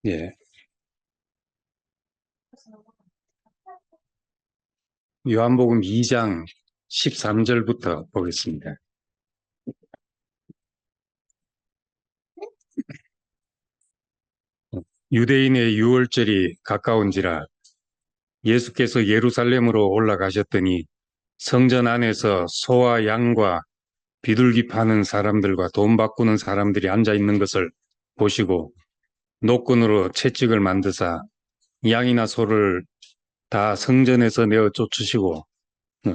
예. 요한복음 2장 13절부터 보겠습니다. 유대인의 유월절이 가까운지라 예수께서 예루살렘으로 올라가셨더니 성전 안에서 소와 양과 비둘기 파는 사람들과 돈 바꾸는 사람들이 앉아 있는 것을 보시고 노끈으로 채찍을 만드사 양이나 소를 다 성전에서 내어 쫓으시고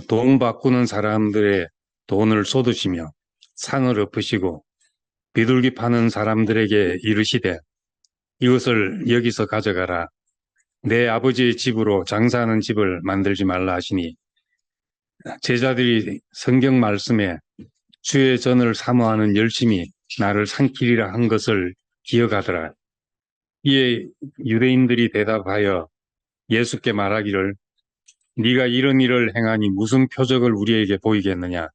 돈 바꾸는 사람들의 돈을 쏟으시며 상을 엎으시고 비둘기 파는 사람들에게 이르시되 이것을 여기서 가져가라. 내 아버지의 집으로 장사하는 집을 만들지 말라 하시니 제자들이 성경 말씀에 주의 전을 사모하는 열심히 나를 삼키리라 한 것을 기억하더라. 이에 유대인들이 대답하여 예수께 말하기를 네가 이런 일을 행하니 무슨 표적을 우리에게 보이겠느냐.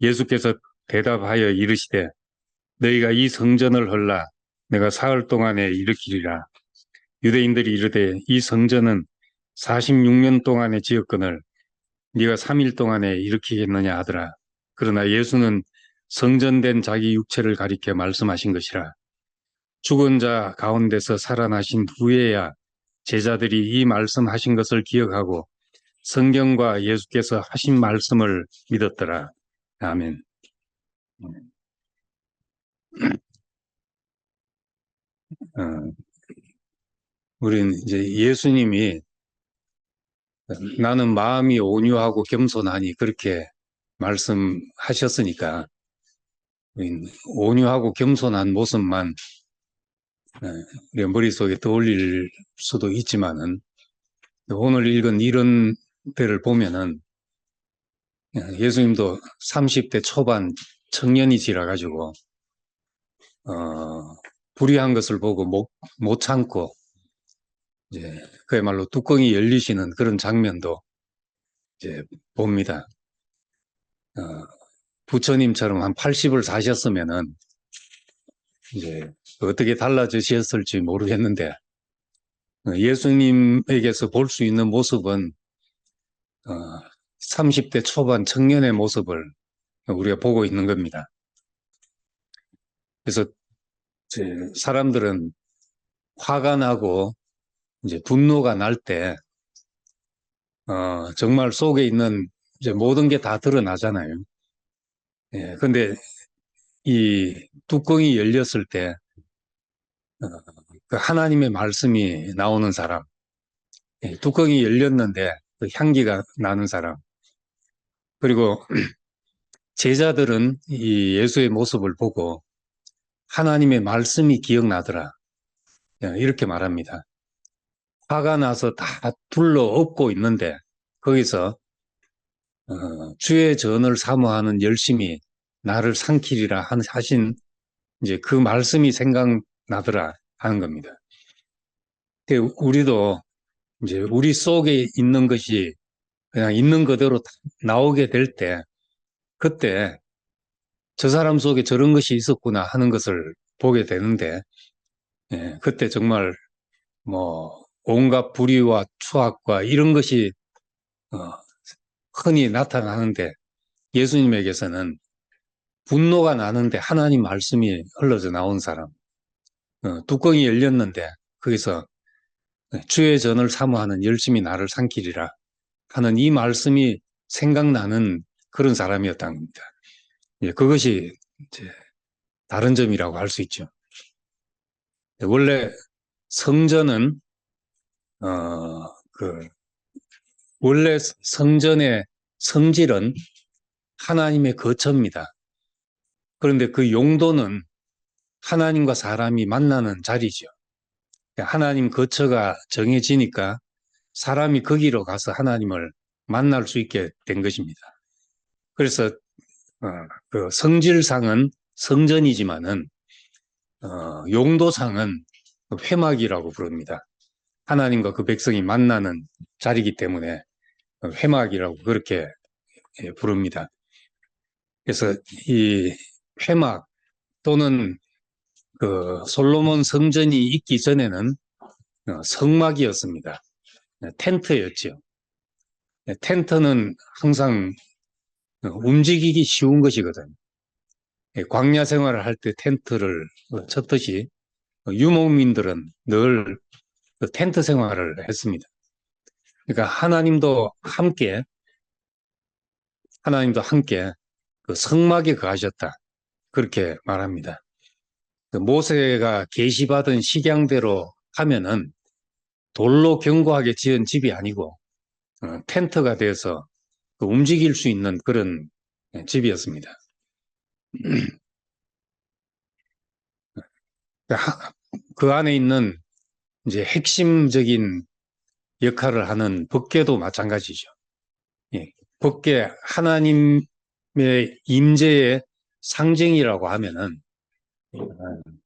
예수께서 대답하여 이르시되 너희가 이 성전을 헐라 내가 사흘 동안에 일으키리라. 유대인들이 이르되 이 성전은 46년 동안에 지었거늘 네가 3일 동안에 일으키겠느냐 하더라. 그러나 예수는 성전된 자기 육체를 가리켜 말씀하신 것이라. 죽은 자 가운데서 살아나신 후에야 제자들이 이 말씀하신 것을 기억하고 성경과 예수께서 하신 말씀을 믿었더라. 아멘. 우리는 이제 예수님이 나는 마음이 온유하고 겸손하니 그렇게 말씀하셨으니까 온유하고 겸손한 모습만 우리 머릿속에 떠올릴 수도 있지만은 오늘 읽은 이런 데를 보면은 예수님도 30대 초반 청년이시라 가지고 불의한 것을 보고 못 참고 이제 그야말로 뚜껑이 열리시는 그런 장면도 이제 봅니다. 부처님처럼 한 80을 사셨으면은 이제 어떻게 달라지셨을지 모르겠는데 예수님에게서 볼 수 있는 모습은 30대 초반 청년의 모습을 우리가 보고 있는 겁니다. 그래서 사람들은 화가 나고 이제 분노가 날 때 정말 속에 있는 이제 모든 게 다 드러나잖아요. 예, 근데 이 뚜껑이 열렸을 때 그 하나님의 말씀이 나오는 사람, 뚜껑이 열렸는데 그 향기가 나는 사람, 그리고 제자들은 이 예수의 모습을 보고 하나님의 말씀이 기억나더라. 이렇게 말합니다. 화가 나서 다 둘러엎고 있는데 거기서 주의 전을 사모하는 열심히 나를 삼키리라 하신 이제 그 말씀이 생각나더라 하는 겁니다. 우리도 이제 우리 속에 있는 것이 그냥 있는 그대로 나오게 될 때 그때 저 사람 속에 저런 것이 있었구나 하는 것을 보게 되는데 그때 정말 뭐 온갖 불의와 추악과 이런 것이 흔히 나타나는데 예수님에게서는 분노가 나는데 하나님 말씀이 흘러져 나온 사람, 뚜껑이 열렸는데 거기서 주의 전을 사모하는 열심히 나를 삼키리라 하는 이 말씀이 생각나는 그런 사람이었다는 겁니다. 그것이 이제 다른 점이라고 할 수 있죠. 원래 성전은 원래 성전의 성질은 하나님의 거처입니다. 그런데 그 용도는 하나님과 사람이 만나는 자리죠. 하나님 거처가 정해지니까 사람이 거기로 가서 하나님을 만날 수 있게 된 것입니다. 그래서 그 성질상은 성전이지만은 용도상은 회막이라고 부릅니다. 하나님과 그 백성이 만나는 자리이기 때문에 회막이라고 그렇게 부릅니다. 그래서 이 회막 또는 그 솔로몬 성전이 있기 전에는 성막이었습니다. 텐트였죠. 텐트는 항상 움직이기 쉬운 것이거든요. 광야 생활을 할 때 텐트를 쳤듯이 유목민들은 늘 텐트 생활을 했습니다. 그러니까 하나님도 함께 그 성막에 거하셨다. 그렇게 말합니다. 모세가 계시받은 식양대로 하면은 돌로 견고하게 지은 집이 아니고 텐트가 돼서 움직일 수 있는 그런 집이었습니다. 그 안에 있는 이제 핵심적인 역할을 하는 법궤도 마찬가지죠. 예, 법궤 하나님의 임재의 상징이라고 하면은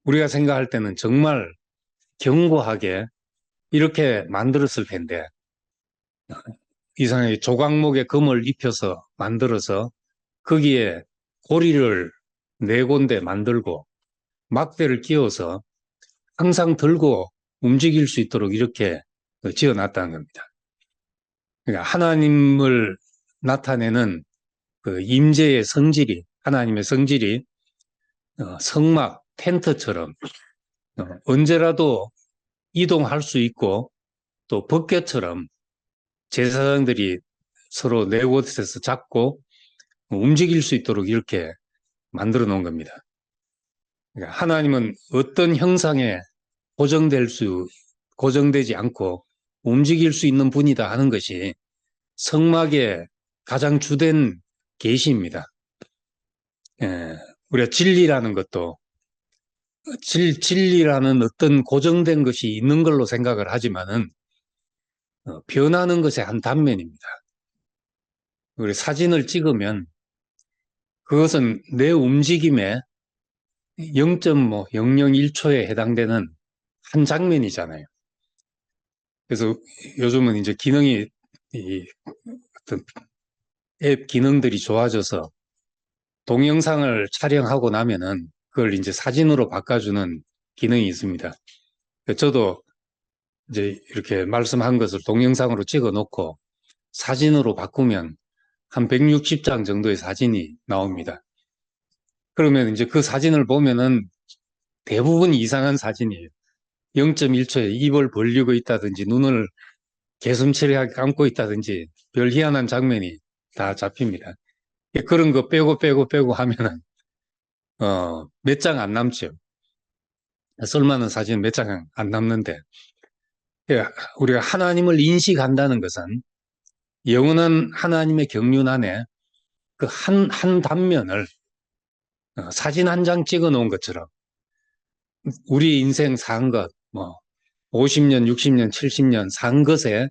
우리가 생각할 때는 정말 견고하게 이렇게 만들었을 텐데 이상하게 조각목에 금을 입혀서 만들어서 거기에 고리를 네 군데 만들고 막대를 끼워서 항상 들고 움직일 수 있도록 이렇게 지어놨다는 겁니다. 그러니까 하나님을 나타내는 그 임재의 성질이, 하나님의 성질이 성막, 텐트처럼 언제라도 이동할 수 있고 또 법궤처럼 제사장들이 서로 네 곳에서 잡고 움직일 수 있도록 이렇게 만들어 놓은 겁니다. 그러니까 하나님은 어떤 형상에 고정되지 않고 움직일 수 있는 분이다 하는 것이 성막의 가장 주된 계시입니다. 우리가 진리라는 것도 진리라는 어떤 고정된 것이 있는 걸로 생각을 하지만은 변하는 것의 한 단면입니다. 우리 사진을 찍으면 그것은 내 움직임의 0.001초에 해당되는 한 장면이잖아요. 그래서 요즘은 이제 어떤 앱 기능들이 좋아져서 동영상을 촬영하고 나면은 그걸 이제 사진으로 바꿔주는 기능이 있습니다. 저도 이제 이렇게 말씀한 것을 동영상으로 찍어 놓고 사진으로 바꾸면 한 160장 정도의 사진이 나옵니다. 그러면 이제 그 사진을 보면은 대부분 이상한 사진이에요. 0.1초에 입을 벌리고 있다든지 눈을 개슴츠레하게 감고 있다든지 별 희한한 장면이 다 잡힙니다. 그런 거 빼고 하면은 몇 장 안 남죠. 쓸만한 사진 몇 장 안 남는데 우리가 하나님을 인식한다는 것은 영원한 하나님의 경륜 안에 그 한 단면을 사진 한 장 찍어 놓은 것처럼 우리 인생 산 것, 50년, 60년, 70년 산 것에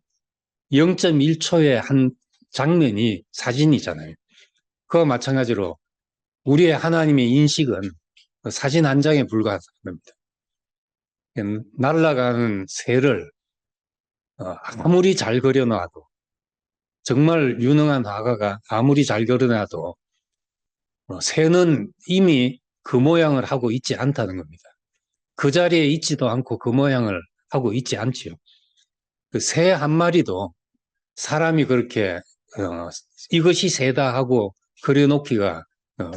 0.1초의 한 장면이 사진이잖아요. 그와 마찬가지로 우리의 하나님의 인식은 사진 한 장에 불과하다는 겁니다. 날아가는 새를 아무리 잘 그려놔도 정말 유능한 화가가 아무리 잘 그려놔도 새는 이미 그 모양을 하고 있지 않다는 겁니다. 그 자리에 있지도 않고 그 모양을 하고 있지 않지요. 그 새 한 마리도 사람이 그렇게 이것이 새다 하고 그려놓기가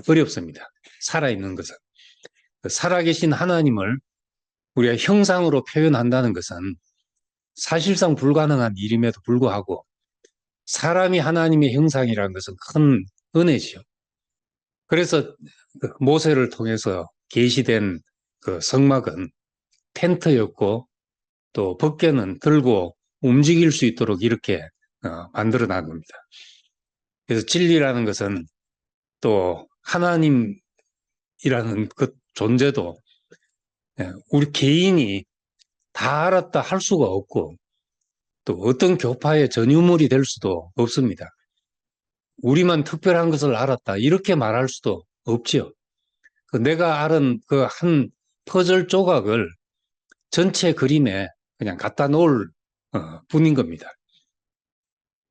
어렵습니다. 살아있는 것은. 살아계신 하나님을 우리가 형상으로 표현한다는 것은 사실상 불가능한 일임에도 불구하고 사람이 하나님의 형상이라는 것은 큰 은혜지요. 그래서 모세를 통해서 계시된 그 성막은 텐트였고 또 법궤는 들고 움직일 수 있도록 이렇게 만들어 놔 겁니다. 그래서 진리라는 것은 또 하나님이라는 그 존재도 우리 개인이 다 알았다 할 수가 없고 또 어떤 교파의 전유물이 될 수도 없습니다. 우리만 특별한 것을 알았다 이렇게 말할 수도 없지요. 내가 아는 그 한 퍼즐 조각을 전체 그림에 그냥 갖다 놓을 뿐인 겁니다.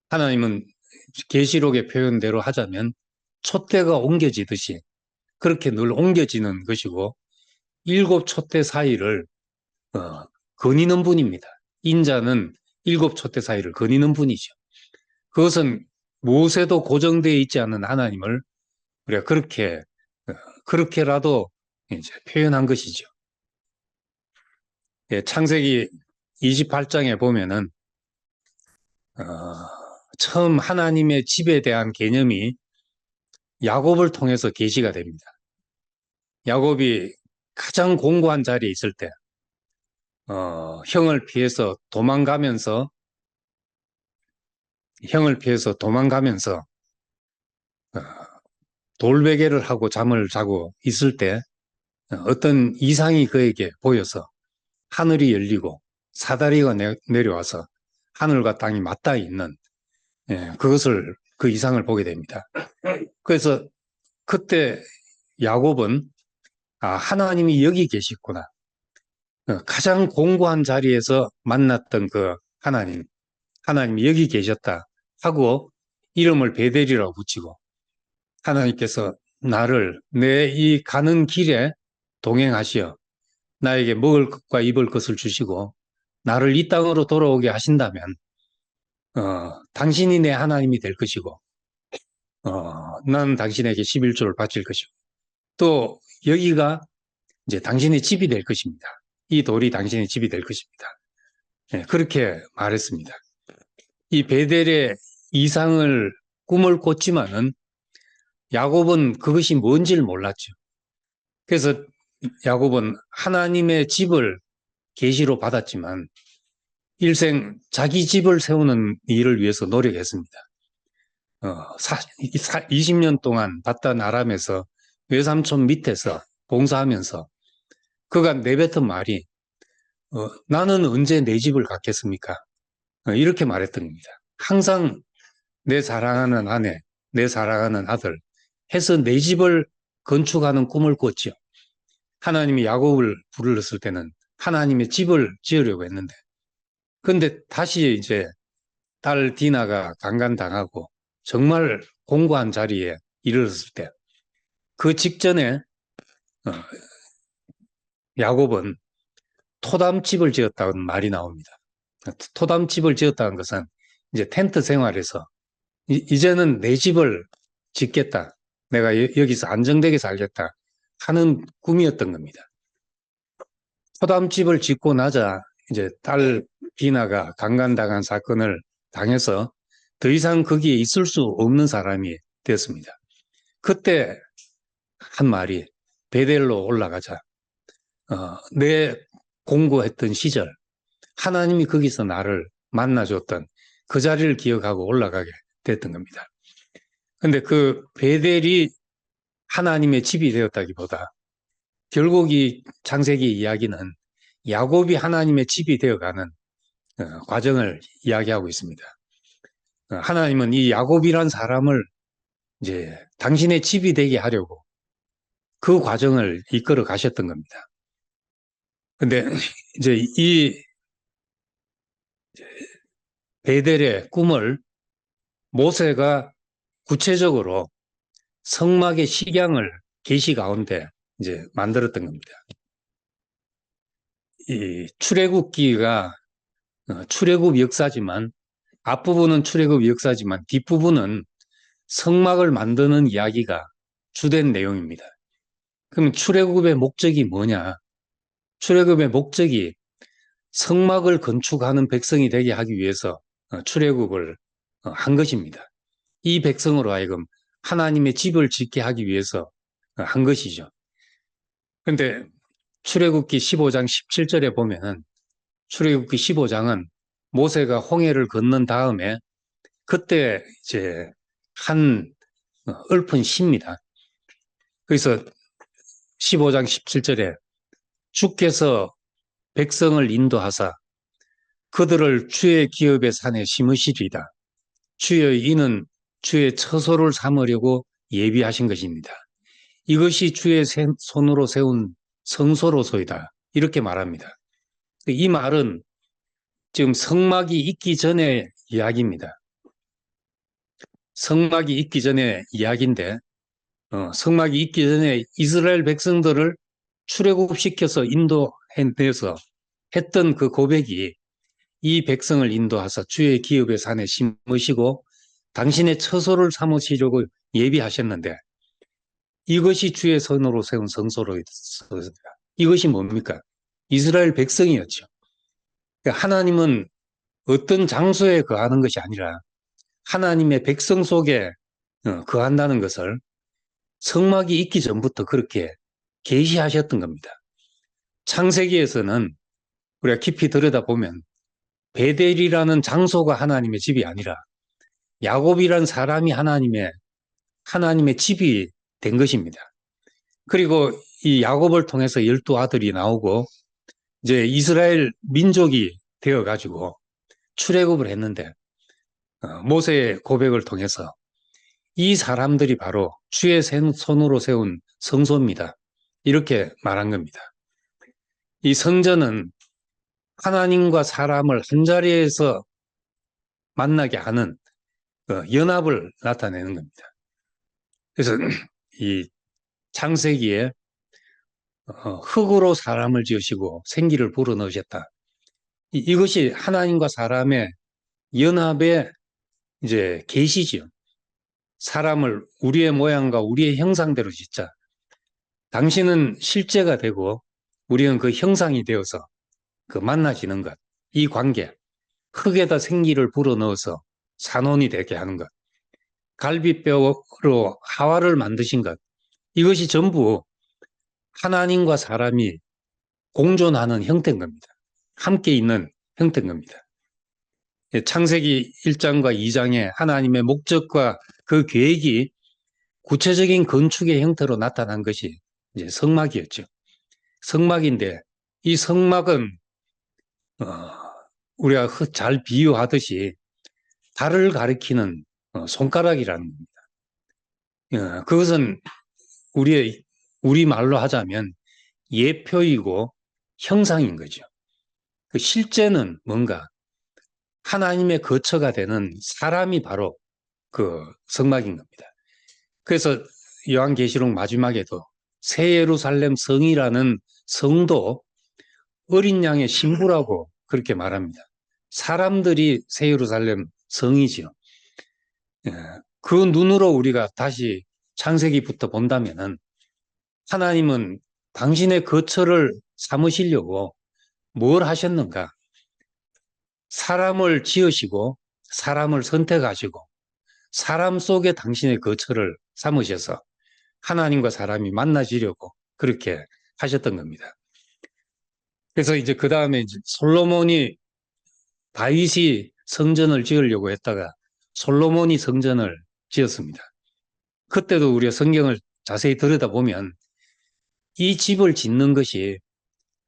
하나님은 계시록의 표현대로 하자면 촛대가 옮겨지듯이 그렇게 늘 옮겨지는 것이고 일곱 촛대 사이를 거니는 분입니다. 인자는 일곱 촛대 사이를 거니는 분이죠. 그것은 무엇에도 고정되어 있지 않은 하나님을 우리가 그렇게라도 이제 표현한 것이죠. 예, 창세기 28장에 보면은 처음 하나님의 집에 대한 개념이 야곱을 통해서 계시가 됩니다. 야곱이 가장 공고한 자리에 있을 때 형을 피해서 도망가면서 어, 돌베개를 하고 잠을 자고 있을 때 어떤 이상이 그에게 보여서 하늘이 열리고 사다리가 내려와서 하늘과 땅이 맞닿아 있는 그 이상을 보게 됩니다. 그래서 그때 야곱은 하나님이 여기 계시구나. 가장 공고한 자리에서 만났던 그 하나님이 여기 계셨다 하고 이름을 베델이라고 붙이고 하나님께서 나를 내 이 가는 길에 동행하시어 나에게 먹을 것과 입을 것을 주시고 나를 이 땅으로 돌아오게 하신다면 당신이 내 하나님이 될 것이고 나는 당신에게 11조를 바칠 것이고 또 여기가 이제 당신의 집이 될 것입니다. 이 돌이 당신의 집이 될 것입니다. 네, 그렇게 말했습니다. 이 베델의 이상을 꿈을 꿨지만은 야곱은 그것이 뭔지를 몰랐죠. 그래서 야곱은 하나님의 집을 계시로 받았지만 일생 자기 집을 세우는 일을 위해서 노력했습니다. 20년 동안 바단 아람에서 외삼촌 밑에서 봉사하면서 그가 내뱉은 말이 나는 언제 내 집을 갖겠습니까? 이렇게 말했던 겁니다. 항상 내 사랑하는 아내, 내 사랑하는 아들 해서 내 집을 건축하는 꿈을 꿨죠. 하나님이 야곱을 불렀을 때는 하나님의 집을 지으려고 했는데 근데 다시 이제 딸 디나가 강간당하고 정말 공고한 자리에 이르렀을 때 그 직전에 야곱은 토담집을 지었다는 말이 나옵니다. 토담집을 지었다는 것은 이제 텐트 생활에서 이제는 내 집을 짓겠다. 내가 여기서 안정되게 살겠다 하는 꿈이었던 겁니다. 토담집을 짓고 나자 이제 딸 디나가 강간당한 사건을 당해서 더 이상 거기에 있을 수 없는 사람이 되었습니다. 그때 한 말이 베델로 올라가자. 내 공고했던 시절 하나님이 거기서 나를 만나줬던 그 자리를 기억하고 올라가게 됐던 겁니다. 근데 그 베델이 하나님의 집이 되었다기보다 결국 이 창세기 이야기는 야곱이 하나님의 집이 되어가는 과정을 이야기하고 있습니다. 하나님은 이 야곱이란 사람을 이제 당신의 집이 되게 하려고 그 과정을 이끌어 가셨던 겁니다. 근데 이제 이 베델의 꿈을 모세가 구체적으로 성막의 식양을 계시 가운데 이제 만들었던 겁니다. 이 출애굽기가 출애굽 역사지만 앞부분은 출애굽 역사지만 뒷부분은 성막을 만드는 이야기가 주된 내용입니다. 그럼 출애굽의 목적이 뭐냐? 출애굽의 목적이 성막을 건축하는 백성이 되게 하기 위해서 출애굽을 한 것입니다. 이 백성으로 하여금 하나님의 집을 짓게 하기 위해서 한 것이죠. 그런데 출애굽기 15장 17절에 보면은 출애굽기 15장은 모세가 홍해를 건넌 다음에 그때 이제 한 읊은 시입니다. 그래서 15장 17절에 주께서 백성을 인도하사 그들을 주의 기업의 산에 심으시리이다. 주의 이는 주의 처소를 삼으려고 예비하신 것입니다. 이것이 주의 손으로 세운 성소로소이다. 이렇게 말합니다. 이 말은 지금 성막이 있기 전의 이야기입니다. 성막이 있기 전에 이야기인데, 성막이 있기 전에 이스라엘 백성들을 출애굽시켜서 인도해내서 했던 그 고백이 이 백성을 인도하사 주의 기업의 산에 심으시고 당신의 처소를 삼으시려고 예비하셨는데 이것이 주의 손으로 세운 성소로였습니다. 이것이 뭡니까? 이스라엘 백성이었죠. 그러니까 하나님은 어떤 장소에 거하는 것이 아니라 하나님의 백성 속에 거한다는 것을 성막이 있기 전부터 그렇게 계시하셨던 겁니다. 창세기에서는 우리가 깊이 들여다보면 베델이라는 장소가 하나님의 집이 아니라 야곱이라는 사람이 하나님의 집이 된 것입니다. 그리고 이 야곱을 통해서 12아들이 나오고 이제 이스라엘 민족이 되어가지고 출애굽을 했는데 모세의 고백을 통해서 이 사람들이 바로 주의 손으로 세운 성소입니다. 이렇게 말한 겁니다. 이 성전은 하나님과 사람을 한자리에서 만나게 하는 연합을 나타내는 겁니다. 그래서 이 창세기에 흙으로 사람을 지으시고 생기를 불어넣으셨다. 이것이 하나님과 사람의 연합의 이제 계시죠. 사람을 우리의 모양과 우리의 형상대로 짓자. 당신은 실제가 되고 우리는 그 형상이 되어서 그 만나지는 것. 이 관계. 흙에다 생기를 불어넣어서 산원이 되게 하는 것. 갈비뼈로 하와를 만드신 것. 이것이 전부 하나님과 사람이 공존하는 형태인 겁니다. 함께 있는 형태인 겁니다. 창세기 1장과 2장에 하나님의 목적과 그 계획이 구체적인 건축의 형태로 나타난 것이 이제 성막이었죠. 성막인데 이 성막은 우리가 잘 비유하듯이 달을 가리키는 손가락이라는 겁니다. 그것은 우리 말로 하자면 예표이고 형상인 거죠. 그 실제는 뭔가 하나님의 거처가 되는 사람이 바로 그 성막인 겁니다. 그래서 요한계시록 마지막에도 새 예루살렘 성이라는 성도 어린 양의 신부라고 그렇게 말합니다. 사람들이 새 예루살렘 성이지요. 그 눈으로 우리가 다시 창세기부터 본다면은 하나님은 당신의 거처를 삼으시려고 뭘 하셨는가? 사람을 지으시고 사람을 선택하시고 사람 속에 당신의 거처를 삼으셔서 하나님과 사람이 만나지려고 그렇게 하셨던 겁니다. 그래서 이제 그 다음에 솔로몬이 다윗이 성전을 지으려고 했다가 솔로몬이 성전을 지었습니다. 그때도 우리가 성경을 자세히 들여다보면 이 집을 짓는 것이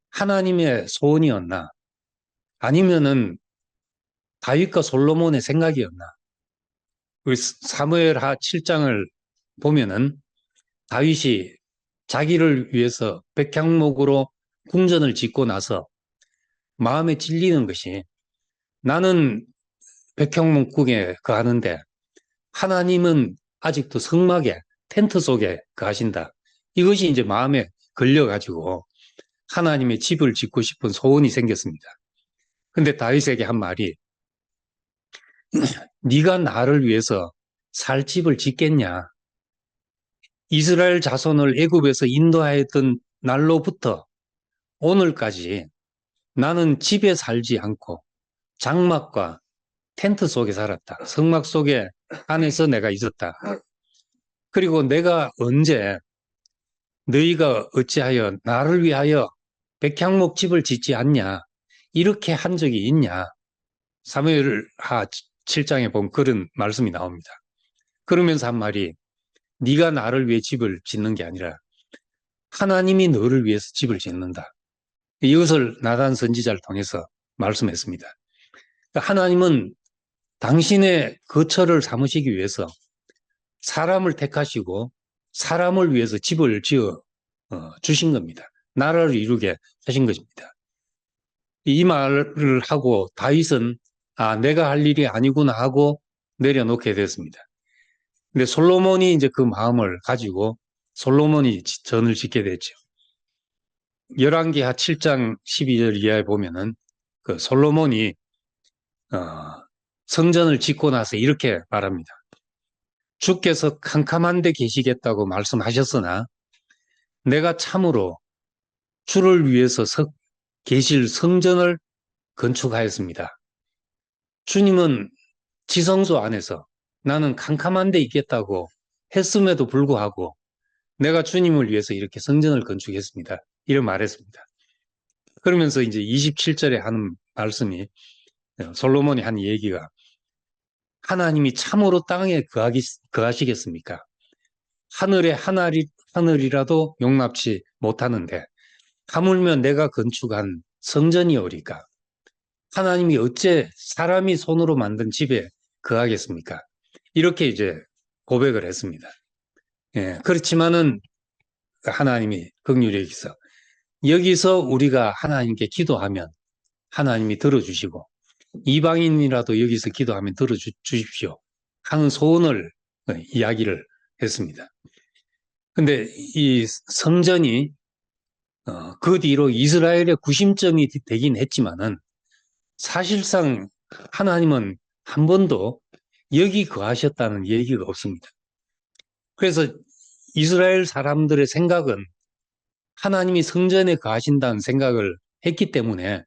하나님의 소원이었나 아니면은 다윗과 솔로몬의 생각이었나. 우리 사무엘하 7장을 보면은 다윗이 자기를 위해서 백향목으로 궁전을 짓고 나서 마음에 찔리는 것이 나는 백향목궁에 거하는데 하나님은 아직도 성막에 텐트 속에 거하신다. 이것이 이제 마음에 걸려가지고 하나님의 집을 짓고 싶은 소원이 생겼습니다. 근데 다윗에게 한 말이 네가 나를 위해서 살 집을 짓겠냐? 이스라엘 자손을 애굽에서 인도하였던 날로부터 오늘까지 나는 집에 살지 않고 장막과 텐트 속에 살았다. 성막 속에 안에서 내가 있었다. 그리고 내가 언제 너희가 어찌하여 나를 위하여 백향목 집을 짓지 않냐? 이렇게 한 적이 있냐? 사무엘하 7장에 보면 그런 말씀이 나옵니다. 그러면서 한 말이 네가 나를 위해 집을 짓는 게 아니라 하나님이 너를 위해서 집을 짓는다. 이것을 나단 선지자를 통해서 말씀했습니다. 하나님은 당신의 거처를 삼으시기 위해서 사람을 택하시고 사람을 위해서 집을 지어 주신 겁니다. 나라를 이루게 하신 것입니다. 이 말을 하고 다윗은 내가 할 일이 아니구나 하고 내려놓게 됐습니다. 근데 솔로몬이 이제 그 마음을 가지고 솔로몬이 전을 짓게 됐죠. 열왕기하 7장 12절 이하에 보면은 그 솔로몬이 성전을 짓고 나서 이렇게 말합니다. 주께서 캄캄한 데 계시겠다고 말씀하셨으나 내가 참으로 주를 위해서 계실 성전을 건축하였습니다. 주님은 지성소 안에서 나는 캄캄한 데 있겠다고 했음에도 불구하고 내가 주님을 위해서 이렇게 성전을 건축했습니다. 이런 말했습니다. 그러면서 이제 27절에 하는 말씀이 솔로몬이 한 얘기가 하나님이 참으로 땅에 거하시겠습니까? 하늘의 하늘이라도 용납치 못하는데 하물며 내가 건축한 성전이오리까? 하나님이 어째 사람이 손으로 만든 집에 거하겠습니까? 이렇게 이제 고백을 했습니다. 예, 그렇지만은 하나님이 긍휼히 여기서 여기서 우리가 하나님께 기도하면 하나님이 들어주시고 이방인이라도 여기서 기도하면 들어주십시오 하는 소원을 이야기를 했습니다. 근데 이 성전이 그 뒤로 이스라엘의 구심점이 되긴 했지만은 사실상 하나님은 한 번도 여기 거하셨다는 얘기가 없습니다. 그래서 이스라엘 사람들의 생각은 하나님이 성전에 거하신다는 생각을 했기 때문에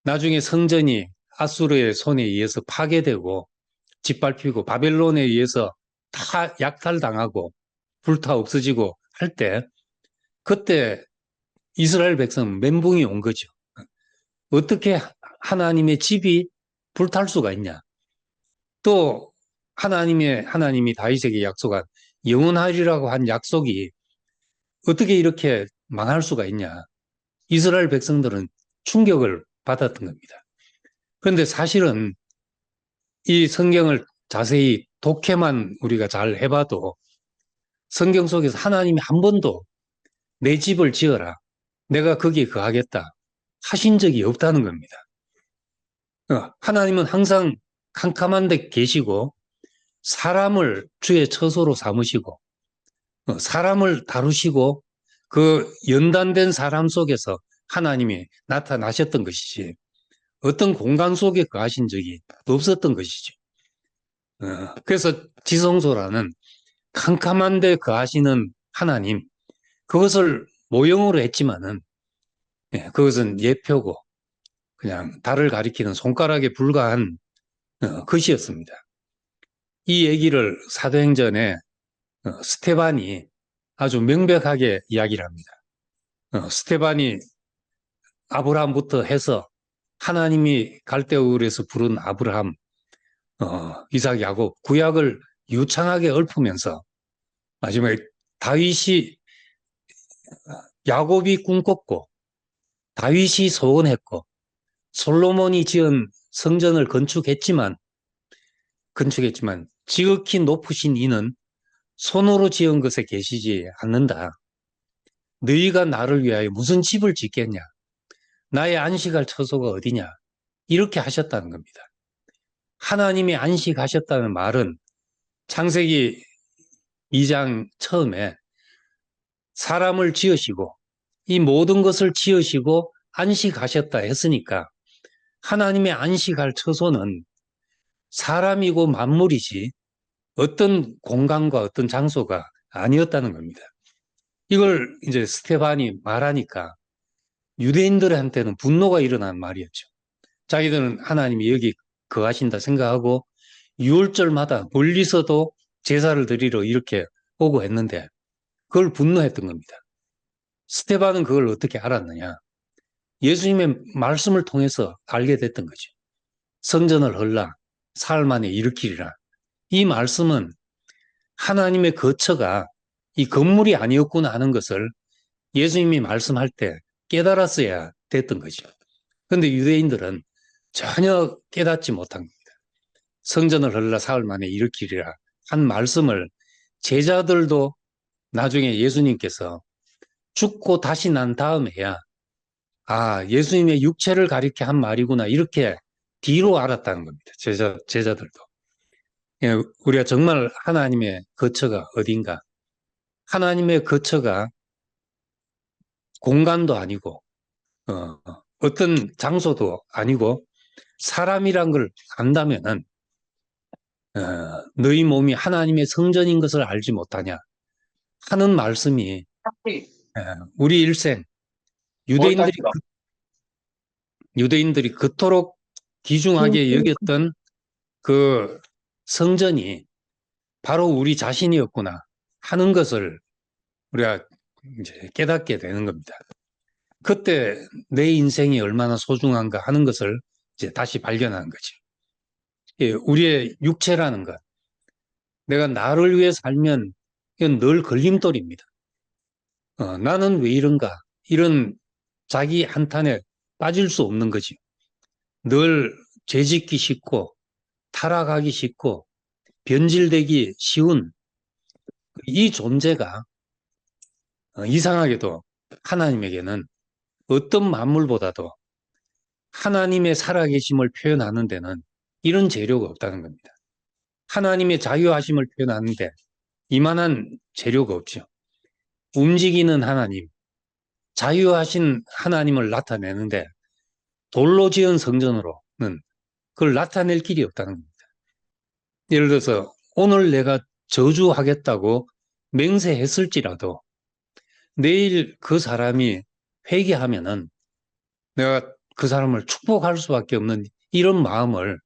나중에 성전이 아수르의 손에 의해서 파괴되고 짓밟히고 바벨론에 의해서 다 약탈당하고 불타 없어지고 할 때 그때 이스라엘 백성은 멘붕이 온 거죠. 어떻게 하나님의 집이 불탈 수가 있냐. 또 하나님이 다윗에게 약속한 영원하리라고 한 약속이 어떻게 이렇게 망할 수가 있냐. 이스라엘 백성들은 충격을 받았던 겁니다. 그런데 사실은 이 성경을 자세히 독해만 우리가 잘 해봐도 성경 속에서 하나님이 한 번도 내 집을 지어라. 내가 거기에 거하겠다. 하신 적이 없다는 겁니다. 하나님은 항상 캄캄한 데 계시고 사람을 주의 처소로 삼으시고 사람을 다루시고 그 연단된 사람 속에서 하나님이 나타나셨던 것이지 어떤 공간 속에 거하신 적이 없었던 것이죠. 그래서 지성소라는 캄캄한 데 거하시는 하나님 그것을 모형으로 했지만은 그것은 예표고 그냥 달을 가리키는 손가락에 불과한 것이었습니다. 이 얘기를 사도행전에 스테반이 아주 명백하게 이야기를 합니다. 스테반이 아브라함부터 해서 하나님이 갈대우르에서 부른 아브라함, 이삭, 야곱, 구약을 유창하게 읊으면서 마지막에 다윗이 야곱이 꿈꿨고 다윗이 소원했고 솔로몬이 지은 성전을 건축했지만 지극히 높으신 이는 손으로 지은 것에 계시지 않는다. 너희가 나를 위하여 무슨 집을 짓겠냐? 나의 안식할 처소가 어디냐? 이렇게 하셨다는 겁니다. 하나님이 안식하셨다는 말은 창세기 2장 처음에 사람을 지으시고 이 모든 것을 지으시고 안식하셨다 했으니까 하나님의 안식할 처소는 사람이고 만물이지 어떤 공간과 어떤 장소가 아니었다는 겁니다. 이걸 이제 스테반이 말하니까 유대인들한테는 분노가 일어난 말이었죠. 자기들은 하나님이 여기 거하신다 생각하고 6월절마다 멀리서도 제사를 드리러 이렇게 오고 했는데 그걸 분노했던 겁니다. 스테반은 그걸 어떻게 알았느냐? 예수님의 말씀을 통해서 알게 됐던 거죠. 성전을 헐라 사흘 만에 일으키리라. 이 말씀은 하나님의 거처가 이 건물이 아니었구나 하는 것을 예수님이 말씀할 때 깨달았어야 됐던 거죠. 그런데 유대인들은 전혀 깨닫지 못한 겁니다. 성전을 헐라 사흘 만에 일으키리라 한 말씀을 제자들도 나중에 예수님께서 죽고 다시 난 다음에야 예수님의 육체를 가리켜 한 말이구나 이렇게 뒤로 알았다는 겁니다. 제자들도. 예, 우리가 정말 하나님의 거처가 어딘가? 하나님의 거처가 공간도 아니고, 어떤 장소도 아니고, 사람이란 걸 안다면은, 너희 몸이 하나님의 성전인 것을 알지 못하냐? 하는 말씀이, 예, 우리 일생, 유대인들이, 유대인들이 그토록 귀중하게 여겼던 그 성전이 바로 우리 자신이었구나 하는 것을 우리가 이제 깨닫게 되는 겁니다. 그때 내 인생이 얼마나 소중한가 하는 것을 이제 다시 발견하는 거죠. 예, 우리의 육체라는 것, 내가 나를 위해 살면 이건 늘 걸림돌입니다. 나는 왜 이런가? 이런 자기 한탄에 빠질 수 없는 거지. 늘 죄짓기 쉽고 타락하기 쉽고 변질되기 쉬운 이 존재가 이상하게도 하나님에게는 어떤 만물보다도 하나님의 살아계심을 표현하는 데는 이런 재료가 없다는 겁니다. 하나님의 자유하심을 표현하는데 이만한 재료가 없죠. 움직이는 하나님, 자유하신 하나님을 나타내는데 돌로 지은 성전으로는 그걸 나타낼 길이 없다는 겁니다. 예를 들어서 오늘 내가 저주하겠다고 맹세했을지라도 내일 그 사람이 회개하면은 내가 그 사람을 축복할 수밖에 없는 이런 마음을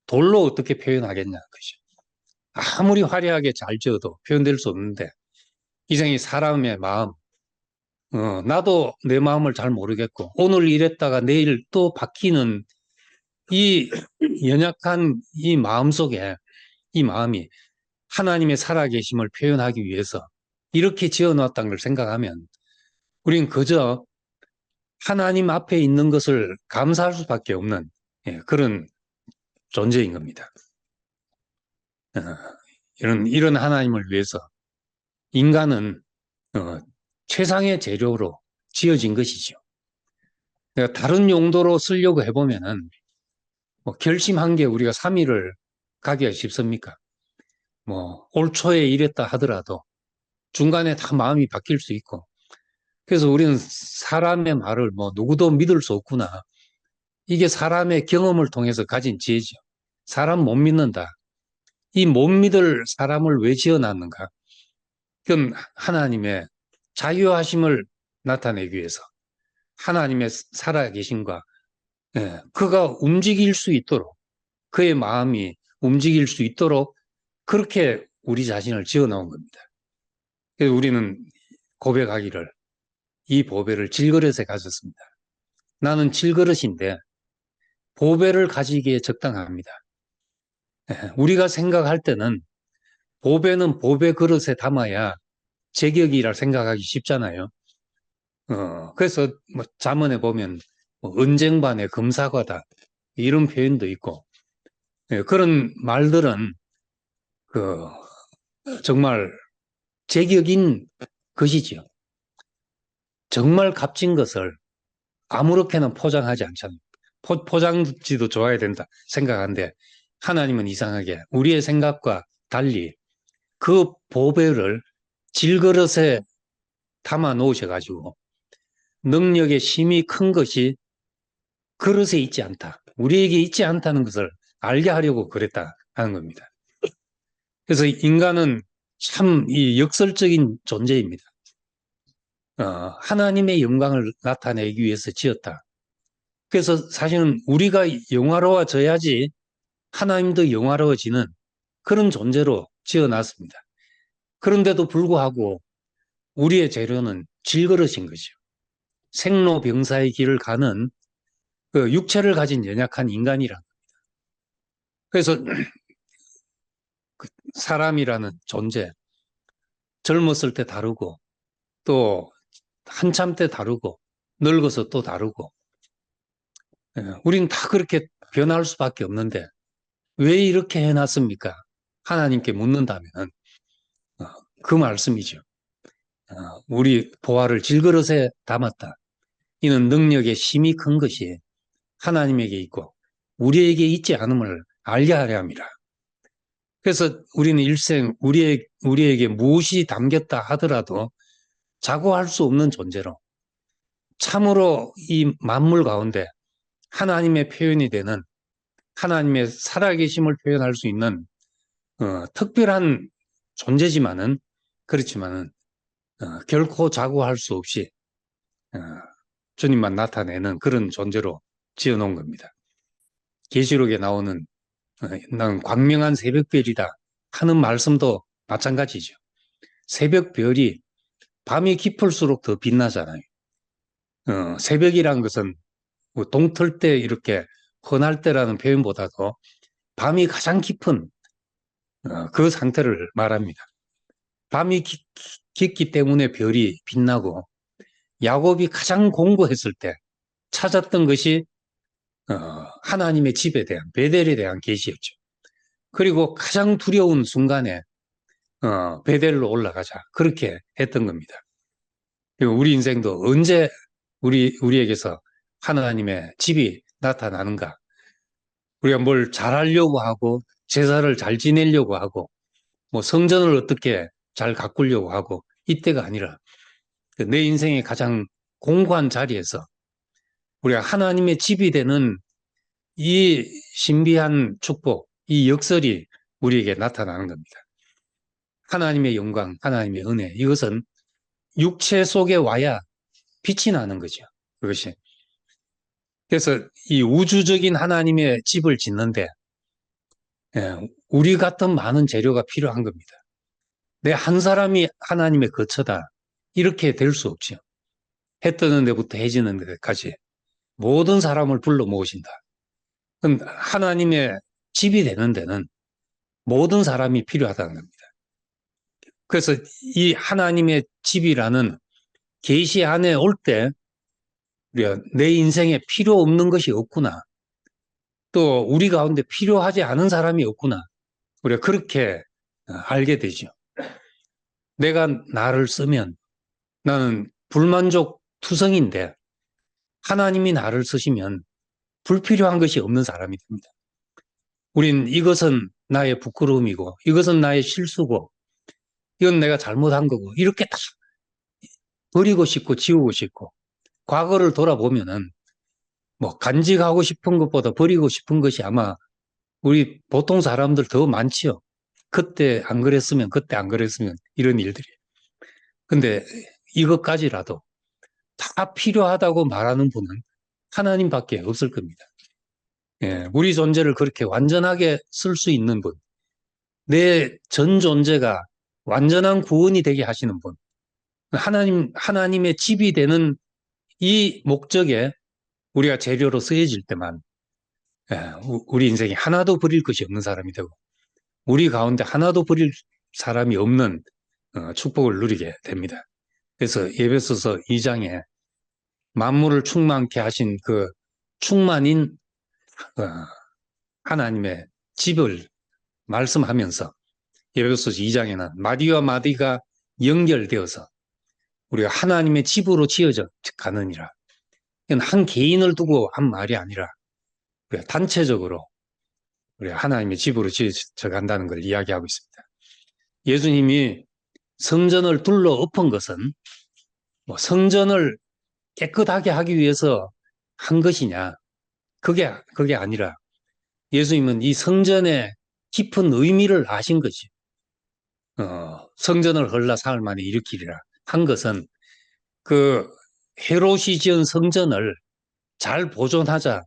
돌로 어떻게 표현하겠냐 그죠. 아무리 화려하게 잘 지어도 표현될 수 없는데 이생이 사람의 마음, 나도 내 마음을 잘 모르겠고 오늘 이랬다가 내일 또 바뀌는 이 연약한 이 마음 속에 이 마음이 하나님의 살아계심을 표현하기 위해서 이렇게 지어놨다는 걸 생각하면 우린 그저 하나님 앞에 있는 것을 감사할 수밖에 없는 그런 존재인 겁니다. 이런 하나님을 위해서 인간은 최상의 재료로 지어진 것이죠. 다른 용도로 쓰려고 해보면은 뭐 결심한 게 우리가 3일을 가기가 쉽습니까? 뭐 올 초에 이랬다 하더라도 중간에 다 마음이 바뀔 수 있고 그래서 우리는 사람의 말을 뭐 누구도 믿을 수 없구나. 이게 사람의 경험을 통해서 가진 지혜죠. 사람 못 믿는다. 이 못 믿을 사람을 왜 지어놨는가? 그건 하나님의 자유하심을 나타내기 위해서 하나님의 살아계심과 그가 움직일 수 있도록 그의 마음이 움직일 수 있도록 그렇게 우리 자신을 지어놓은 겁니다. 그래서 우리는 고백하기를 이 보배를 질그릇에 가졌습니다. 나는 질그릇인데 보배를 가지기에 적당합니다. 우리가 생각할 때는 보배는 보배 그릇에 담아야 제격이라 생각하기 쉽잖아요. 그래서 뭐 잠언에 보면 뭐 은쟁반에 금사과다 이런 표현도 있고 그런 말들은 그 정말 제격인 것이지요. 정말 값진 것을 아무렇게나 포장하지 않잖아요. 포장지도 좋아야 된다 생각하는데 하나님은 이상하게 우리의 생각과 달리 그 보배를 질그릇에 담아 놓으셔가지고 능력의 힘이 큰 것이 그릇에 있지 않다. 우리에게 있지 않다는 것을 알게 하려고 그랬다 하는 겁니다. 그래서 인간은 참 이 역설적인 존재입니다. 하나님의 영광을 나타내기 위해서 지었다. 그래서 사실은 우리가 영화로워져야지 하나님도 영화로워지는 그런 존재로 지어놨습니다. 그런데도 불구하고 우리의 재료는 질그릇인 거죠. 생로병사의 길을 가는 그 육체를 가진 연약한 인간이란 겁니다. 그래서 사람이라는 존재, 젊었을 때 다르고 또 한참 때 다르고 늙어서 또 다르고 우린 다 그렇게 변할 수밖에 없는데 왜 이렇게 해놨습니까? 하나님께 묻는다면 어, 그 말씀이죠. 우리 보화를 질그릇에 담았다. 이는 능력의 힘이 큰 것이 하나님에게 있고 우리에게 있지 않음을 알게 하려 함이라. 그래서 우리는 일생 우리에게 무엇이 담겼다 하더라도 자고할 수 없는 존재로 참으로 이 만물 가운데 하나님의 표현이 되는 하나님의 살아계심을 표현할 수 있는 특별한 존재지만은 그렇지만은 결코 자고할 수 없이 어, 주님만 나타내는 그런 존재로 지어놓은 겁니다. 계시록에 나오는 난 광명한 새벽별이다 하는 말씀도 마찬가지죠. 새벽별이 밤이 깊을수록 더 빛나잖아요. 새벽이란 것은 뭐 동틀 때 이렇게 헌할 때라는 표현보다도 밤이 가장 깊은 그 상태를 말합니다. 밤이 깊기 때문에 별이 빛나고 야곱이 가장 공부했을 때 찾았던 것이 하나님의 집에 대한 베델에 대한 계시였죠. 그리고 가장 두려운 순간에 베델로 올라가자 그렇게 했던 겁니다. 그리고 우리 인생도 언제 우리에게서 하나님의 집이 나타나는가? 우리가 뭘 잘하려고 하고 제사를 잘 지내려고 하고 뭐 성전을 어떻게 잘 가꾸려고 하고 이때가 아니라 내 인생의 가장 공고한 자리에서 우리가 하나님의 집이 되는 이 신비한 축복, 이 역설이 우리에게 나타나는 겁니다. 하나님의 영광, 하나님의 은혜, 이것은 육체 속에 와야 빛이 나는 거죠. 그것이. 그래서 이 우주적인 하나님의 집을 짓는데 우리 같은 많은 재료가 필요한 겁니다. 내 한 사람이 하나님의 거처다. 이렇게 될 수 없죠. 해 뜨는 데부터 해 지는 데까지 모든 사람을 불러 모으신다. 하나님의 집이 되는 데는 모든 사람이 필요하다는 겁니다. 그래서 이 하나님의 집이라는 계시 안에 올 때 우리가 내 인생에 필요 없는 것이 없구나. 또 우리 가운데 필요하지 않은 사람이 없구나. 우리가 그렇게 알게 되죠. 내가 나를 쓰면 나는 불만족 투성인데 하나님이 나를 쓰시면 불필요한 것이 없는 사람이 됩니다. 우린 이것은 나의 부끄러움이고 이것은 나의 실수고 이건 내가 잘못한 거고 이렇게 다 버리고 싶고 지우고 싶고 과거를 돌아보면은 뭐 간직하고 싶은 것보다 버리고 싶은 것이 아마 우리 보통 사람들 더 많지요. 그때 안 그랬으면 이런 일들이. 근데 이것까지라도 다 필요하다고 말하는 분은 하나님밖에 없을 겁니다. 예, 우리 존재를 그렇게 완전하게 쓸 수 있는 분, 내 전 존재가 완전한 구원이 되게 하시는 분, 하나님의 집이 되는 이 목적에 우리가 재료로 쓰여질 때만 우리 인생에 하나도 버릴 것이 없는 사람이 되고 우리 가운데 하나도 버릴 사람이 없는 축복을 누리게 됩니다. 그래서 에베소서 2장에 만물을 충만케 하신 그 충만인 하나님의 집을 말씀하면서 에베소서 2장에는 마디와 마디가 연결되어서 우리가 하나님의 집으로 지어져 가느니라. 이건 한 개인을 두고 한 말이 아니라 우리가 단체적으로 우리가 하나님의 집으로 지어져 간다는 걸 이야기하고 있습니다. 예수님이 성전을 둘러 엎은 것은 뭐 성전을 깨끗하게 하기 위해서 한 것이냐? 그게 아니라 예수님은 이 성전의 깊은 의미를 아신 거지. 성전을 헐라 사흘 만에 일으키리라 한 것은 그 헤롯이 지은 성전을 잘 보존하자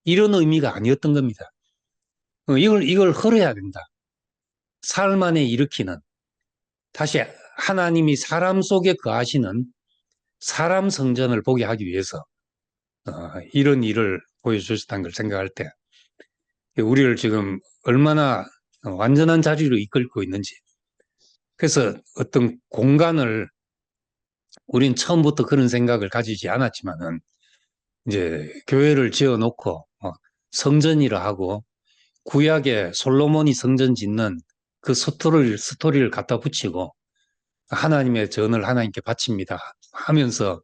이런 의미가 아니었던 겁니다. 이걸 헐어야 된다. 사흘 만에 일으키는 다시 하나님이 사람 속에 거하시는 사람 성전을 보게 하기 위해서 이런 일을 보여주셨다는 걸 생각할 때 우리를 지금 얼마나 완전한 자리로 이끌고 있는지. 그래서 어떤 공간을 우린 처음부터 그런 생각을 가지지 않았지만은 이제 교회를 지어놓고 성전이라 하고 구약에 솔로몬이 성전 짓는 그 스토리를 갖다 붙이고 하나님의 전을 하나님께 바칩니다 하면서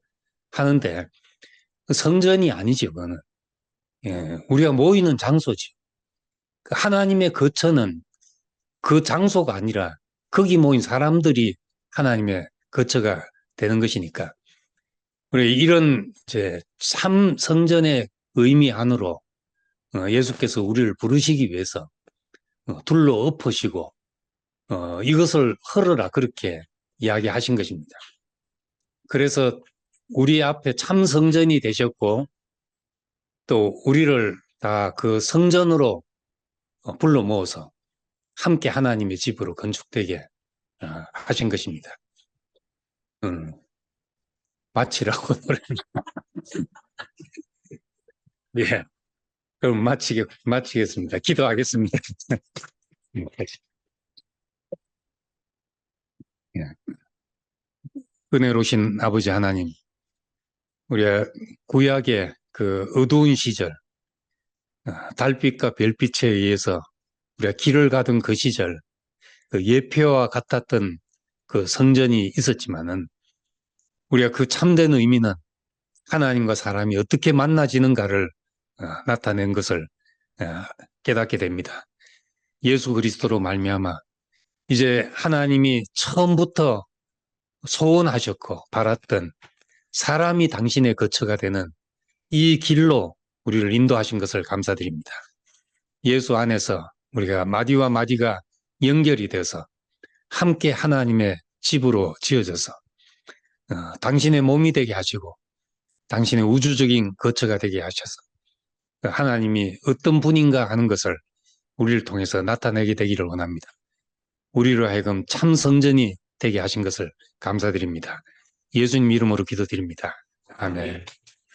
하는데 성전이 아니죠. 그거는 우리가 모이는 장소지. 하나님의 거처는 그 장소가 아니라 거기 모인 사람들이 하나님의 거처가 되는 것이니까. 우리 이런 이제 참 성전의 의미 안으로 예수께서 우리를 부르시기 위해서 둘러 엎으시고 이것을 헐어라 그렇게 이야기하신 것입니다. 그래서 우리 앞에 참 성전이 되셨고 또 우리를 다 그 성전으로 불러 모아서 함께 하나님의 집으로 건축되게 하신 것입니다. 마치라고 노래. 예. 그럼 마치겠습니다. 기도하겠습니다. 예. 은혜로우신 아버지 하나님, 우리의 구약의 그 어두운 시절, 달빛과 별빛에 의해서 우리가 길을 가던 그 시절, 그 예표와 같았던 그 성전이 있었지만은 우리가 그 참된 의미는 하나님과 사람이 어떻게 만나지는가를 나타낸 것을 깨닫게 됩니다. 예수 그리스도로 말미암아 이제 하나님이 처음부터 소원하셨고 바랐던 사람이 당신의 거처가 되는 이 길로 우리를 인도하신 것을 감사드립니다. 예수 안에서 우리가 마디와 마디가 연결이 돼서 함께 하나님의 집으로 지어져서 당신의 몸이 되게 하시고 당신의 우주적인 거처가 되게 하셔서 하나님이 어떤 분인가 하는 것을 우리를 통해서 나타내게 되기를 원합니다. 우리로 하여금 참 성전이 되게 하신 것을 감사드립니다. 예수님 이름으로 기도드립니다. 아멘.